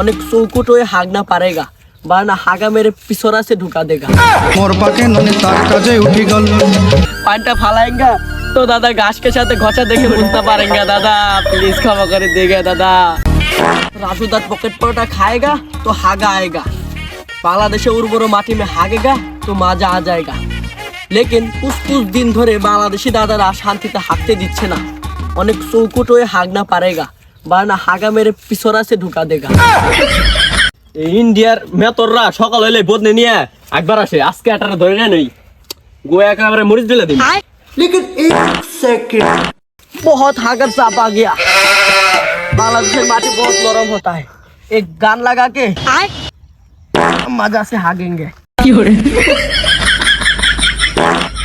অনেক চৌকুট হয়ে হাগনা পারেগা বারনা হাগা মেরে পিছরা से ঢুকা দেগা मोर पाके ननी तार काजे उठी गल पांटा फालाएंगा तो दादा घास के साथ घोचा देखे बुझते पारेंगे दादा प्लीज क्षमा कर देगा दादा राजू दाद पॉकेट परोटा खाएगा तो हागा आएगा बांग्लादेश उर्वर माटी में हागेगा तो मजा आ जाएगा लेकिन कुछ दिन धरे बांग्लादेशी दादारा शांतिते हागते दिच्छे ना अनेक चौकुट हये हागना पारेगा बारना हागा मेरे पिछरा से ढुका देगा ইন্ডিয়ার মেতররা সকাল হইলে বদনে নিয়ে একবার আসে আজকে এটারে ধরে না নই গোয়া একেবারে মরিচ দিলে দিন लेकिन एक सेकंड बहुत हागर साफ आ गया बांग्लादेश में माटी बहुत नरम होता है एक गान लगा के मजा से हागेंगे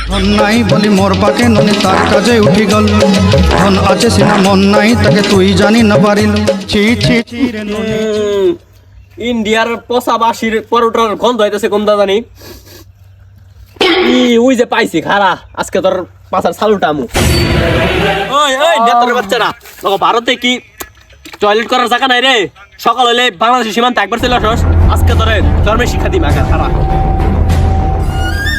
धन नाई बोली मोर पाके ननी तार काजे उठी गल धन आछे सिना मन नाई ताके तुई जानी ना पारिलु ছি ছি ছি রে ननी ইন্ডিয়ার পচাবাসির পরোটার গন্ধ হইতেছে কম দাদানি ওই যে পাইছি খারা আজকে তোর পাছার সালুটা আমু ওই ওই নেতার বাচ্চারা তোকে ভারতে কি টয়লেট করার জায়গা নাই রে সকাল হইলে বাংলাদেশের সীমান্তে একবার চলে আসস আজকে তোরে ধর্মের শিক্ষা দিই মাগা খারা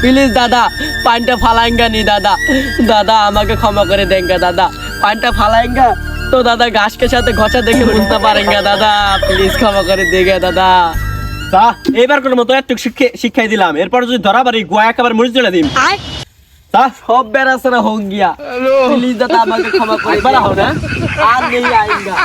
प्लीज दादा पांटा फालाएंगा नहीं दादा दादा আমাকে ক্ষমা করে देंगे दादा पांटा फालाएंगा तो दादा घास के साथ घोचा देखे बुझते पारेंगे दादा प्लीज क्षमा कर देगा दादा তা এইবার কোন মতো একটু শিক্ষাই দিলাম এরপর যদি ধরা পারি গোয়া একেবারে মরিচ দিলে দিম তা सब बेरा सरा हो गया प्लीज दादा আমাকে ক্ষমা করে একবার আও না আর नहीं आएगा